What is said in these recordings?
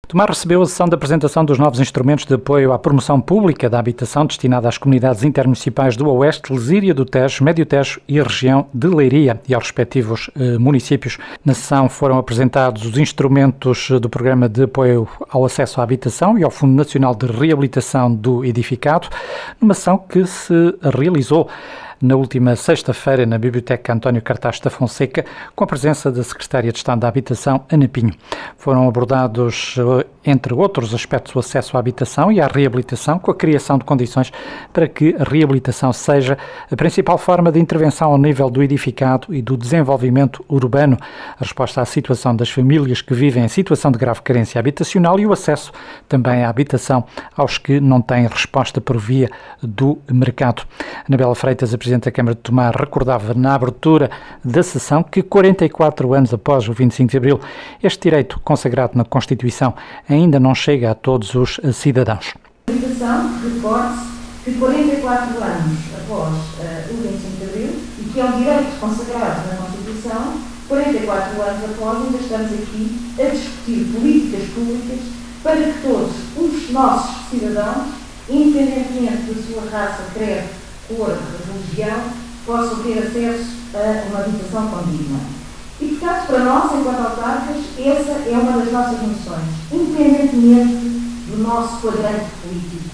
Tomar recebeu a sessão de apresentação dos novos instrumentos de apoio à promoção pública da habitação destinada às comunidades intermunicipais do Oeste, Lesíria do Tejo, Médio Tejo e a região de Leiria e aos respectivos municípios. Na sessão foram apresentados os instrumentos do Programa de Apoio ao Acesso à Habitação e ao Fundo Nacional de Reabilitação do Edificado, numa sessão que se realizou na última sexta-feira na Biblioteca António Cartaz da Fonseca, com a presença da Secretária de Estado da Habitação, Ana Pinho. Foram abordados, entre outros aspectos, o acesso à habitação e à reabilitação, com a criação de condições para que a reabilitação seja a principal forma de intervenção ao nível do edificado e do desenvolvimento urbano, a resposta à situação das famílias que vivem em situação de grave carência habitacional e o acesso também à habitação aos que não têm resposta por via do mercado. Anabela Freitas, a Presidente da Câmara de Tomar, recordava na abertura da sessão que 44 anos após o 25 de Abril, este direito consagrado na Constituição ainda não chega a todos os cidadãos. A habitação, recorde-se que 44 anos após o 25 de Abril, e que é um direito consagrado na Constituição, 44 anos após ainda estamos aqui a discutir políticas públicas para que todos os nossos cidadãos, independentemente da sua raça, credo, cor, religião, possam ter acesso a uma habitação condigna. E, portanto, para nós, enquanto autarcas, essa é uma das nossas missões, independentemente do nosso quadrante político.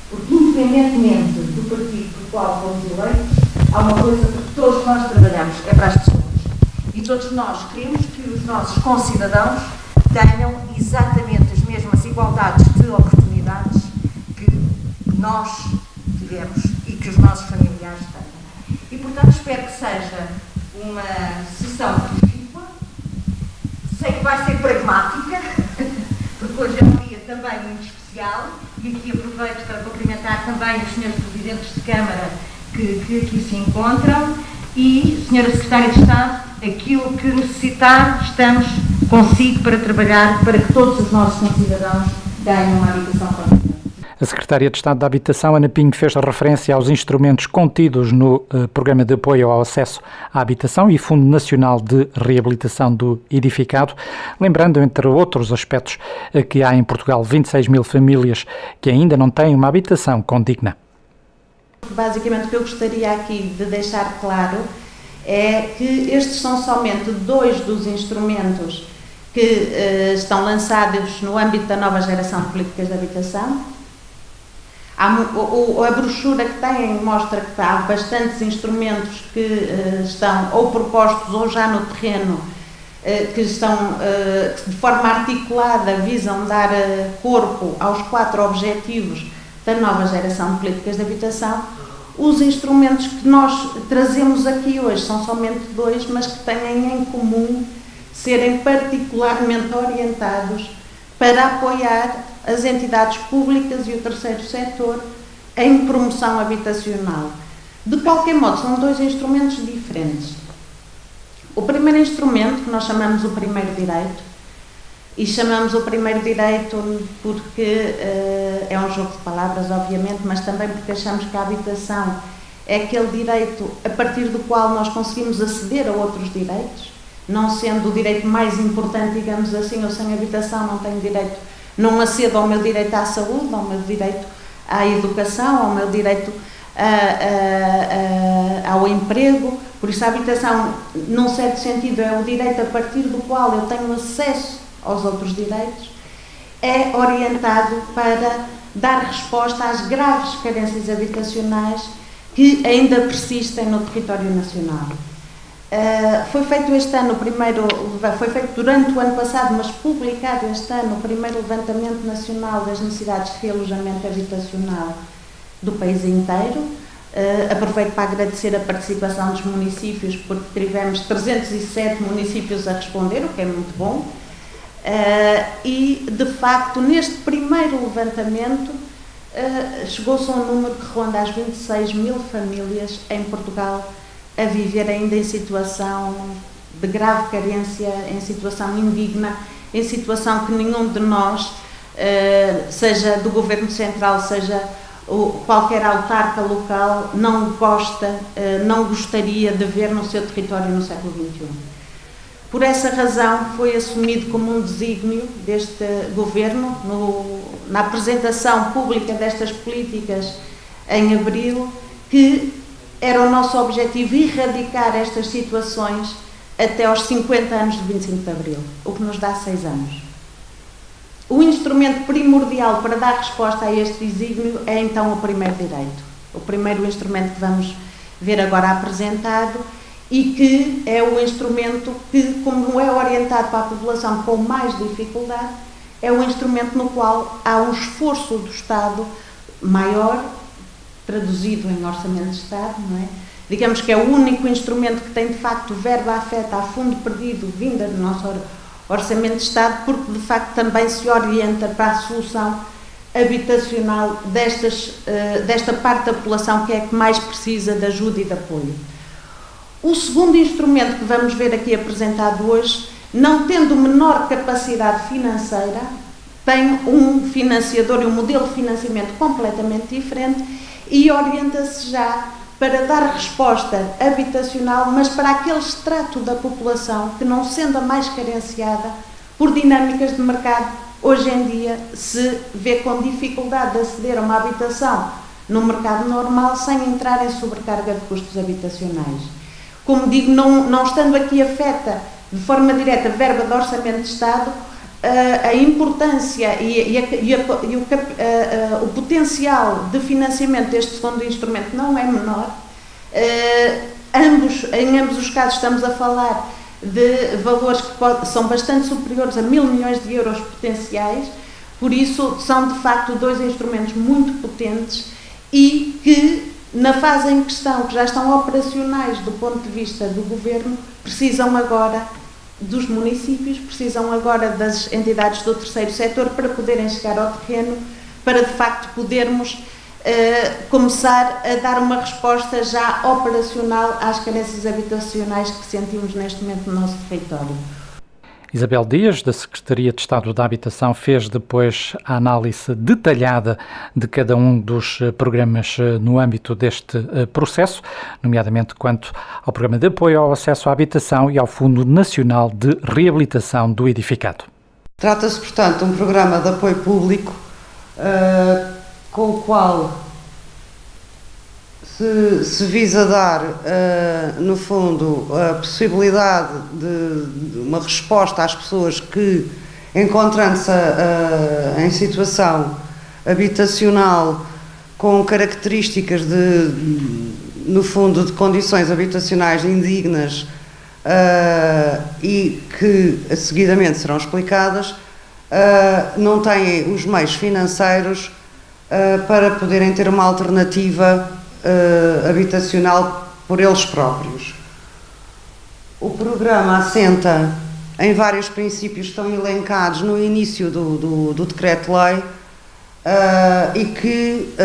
Porque, independentemente do partido pelo qual fomos eleitos, há uma coisa que todos nós trabalhamos, é para as pessoas. E todos nós queremos que os nossos concidadãos tenham exatamente as mesmas igualdades de oportunidades que nós tivemos e que os nossos familiares têm. E, portanto, espero que seja uma sessão profícua. Sei que vai ser pragmática, porque hoje é um dia também muito especial, e aqui aproveito para cumprimentar também os senhores Presidentes de Câmara que aqui se encontram e, Senhora Secretária de Estado, aquilo que necessitar, estamos consigo para trabalhar para que todos os nossos concidadãos tenham uma habitação condigna. A Secretária de Estado da Habitação, Ana Pinho, fez referência aos instrumentos contidos no Programa de Apoio ao Acesso à Habitação e Fundo Nacional de Reabilitação do Edificado, lembrando, entre outros aspectos, que há em Portugal 26 mil famílias que ainda não têm uma habitação condigna. Basicamente, o que eu gostaria aqui de deixar claro é que estes são somente dois dos instrumentos que estão lançados no âmbito da nova geração de políticas de habitação. A brochura que têm mostra que há bastantes instrumentos que estão ou propostos ou já no terreno, que estão que de forma articulada visam dar corpo aos 4 objetivos da nova geração de políticas de habitação. Os instrumentos que nós trazemos aqui hoje são somente 2, mas que têm em comum serem particularmente orientados para apoiar as entidades públicas e o terceiro setor em promoção habitacional. De qualquer modo, são 2 instrumentos diferentes. O primeiro instrumento, que nós chamamos o primeiro direito, e chamamos o primeiro direito porque é um jogo de palavras, obviamente, mas também porque achamos que a habitação é aquele direito a partir do qual nós conseguimos aceder a outros direitos, não sendo o direito mais importante, digamos assim. Eu sem habitação não tenho direito, não acedo ao meu direito à saúde, ao meu direito à educação, ao meu direito ao emprego. Por isso a habitação, num certo sentido, é o direito a partir do qual eu tenho acesso aos outros direitos, é orientado para dar resposta às graves carências habitacionais que ainda persistem no território nacional. Foi feito este ano foi feito durante o ano passado, mas publicado este ano, o primeiro levantamento nacional das necessidades de realojamento habitacional do país inteiro. Aproveito para agradecer a participação dos municípios, porque tivemos 307 municípios a responder, o que é muito bom. E, de facto, neste primeiro levantamento, chegou-se a um número que ronda as 26 mil famílias em Portugal a viver ainda em situação de grave carência, em situação indigna, em situação que nenhum de nós, seja do Governo Central, seja qualquer autarca local, não gostaria de ver no seu território no século XXI. Por essa razão foi assumido como um desígnio deste Governo, na apresentação pública destas políticas em abril, que era o nosso objetivo erradicar estas situações até aos 50 anos de 25 de Abril, o que nos dá 6 anos. O instrumento primordial para dar resposta a este desígnio é então o primeiro direito, o primeiro instrumento que vamos ver agora apresentado, e que é o instrumento que, como é orientado para a população com mais dificuldade, é o instrumento no qual há um esforço do Estado maior, traduzido em orçamento de Estado, não é? Digamos que é o único instrumento que tem de facto verba afeta a fundo perdido vinda do nosso orçamento de Estado, porque de facto também se orienta para a solução habitacional desta parte da população que é que mais precisa de ajuda e de apoio. O segundo instrumento que vamos ver aqui apresentado hoje, não tendo menor capacidade financeira, tem um financiador e um modelo de financiamento completamente diferente e orienta-se já para dar resposta habitacional, mas para aquele extrato da população que, não sendo a mais carenciada por dinâmicas de mercado, hoje em dia se vê com dificuldade de aceder a uma habitação no mercado normal sem entrar em sobrecarga de custos habitacionais. Como digo, não estando aqui afeta de forma direta a verba de orçamento de Estado, a importância o potencial de financiamento deste segundo instrumento não é menor. Em ambos os casos estamos a falar de valores que são bastante superiores a 1.000 milhões de euros potenciais, por isso são de facto dois instrumentos muito potentes e que, na fase em questão, que já estão operacionais do ponto de vista do Governo, precisam agora dos municípios, precisam agora das entidades do terceiro setor para poderem chegar ao terreno, para de facto podermos começar a dar uma resposta já operacional às carências habitacionais que sentimos neste momento no nosso território. Isabel Dias, da Secretaria de Estado da Habitação, fez depois a análise detalhada de cada um dos programas no âmbito deste processo, nomeadamente quanto ao Programa de Apoio ao Acesso à Habitação e ao Fundo Nacional de Reabilitação do Edificado. Trata-se, portanto, de um programa de apoio público com o qual se visa dar, no fundo, a possibilidade de uma resposta às pessoas que, encontrando-se em situação habitacional com características no fundo, de condições habitacionais indignas e que seguidamente serão explicadas, não têm os meios financeiros para poderem ter uma alternativa habitacional por eles próprios. O programa assenta em vários princípios que estão elencados no início do decreto-lei e que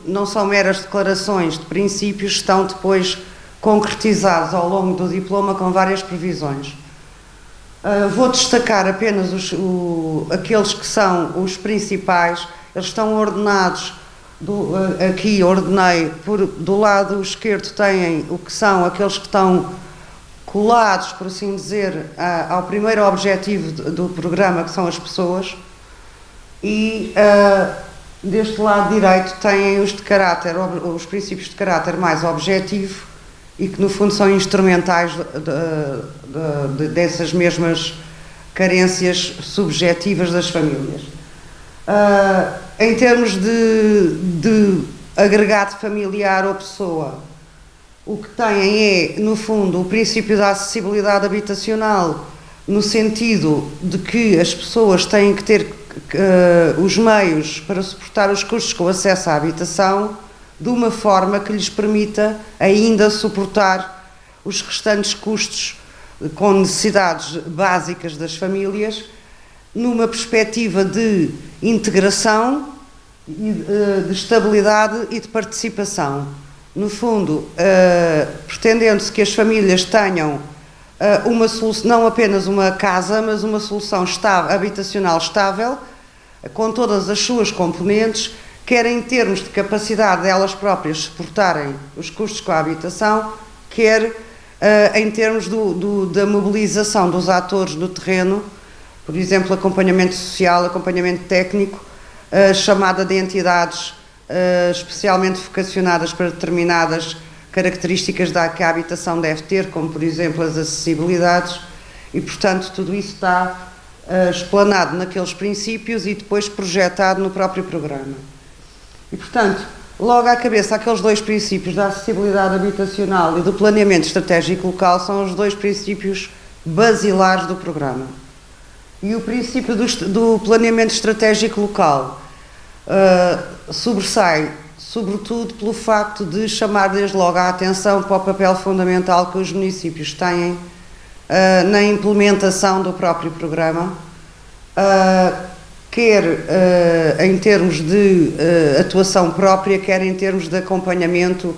não são meras declarações de princípios, estão depois concretizados ao longo do diploma com várias previsões. Vou destacar apenas aqueles que são os principais. Eles estão ordenados. Aqui ordenei, do lado esquerdo têm o que são aqueles que estão colados, por assim dizer, ao primeiro objetivo do programa, que são as pessoas, e deste lado direito têm os princípios de caráter mais objetivo e que no fundo são instrumentais dessas mesmas carências subjetivas das famílias. Em termos de agregado familiar ou pessoa, o que têm é, no fundo, o princípio da acessibilidade habitacional, no sentido de que as pessoas têm que ter os meios para suportar os custos com acesso à habitação de uma forma que lhes permita ainda suportar os restantes custos com necessidades básicas das famílias, numa perspectiva de integração, de estabilidade e de participação. No fundo, pretendendo-se que as famílias tenham uma solução, não apenas uma casa, mas uma solução habitacional estável, com todas as suas componentes, quer em termos de capacidade delas próprias suportarem os custos com a habitação, quer em termos da mobilização dos atores do terreno, por exemplo, acompanhamento social, acompanhamento técnico, chamada de entidades especialmente vocacionadas para determinadas características que a habitação deve ter, como por exemplo as acessibilidades, e portanto tudo isso está explanado naqueles princípios e depois projetado no próprio programa. E portanto, logo à cabeça, aqueles dois princípios da acessibilidade habitacional e do planeamento estratégico local são os dois princípios basilares do programa. E o princípio do planeamento estratégico local sobressai, sobretudo, pelo facto de chamar desde logo a atenção para o papel fundamental que os municípios têm na implementação do próprio programa, quer em termos de atuação própria, quer em termos de acompanhamento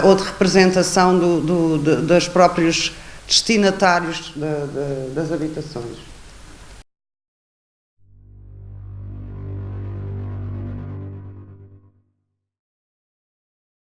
ou de representação dos próprios destinatários das habitações.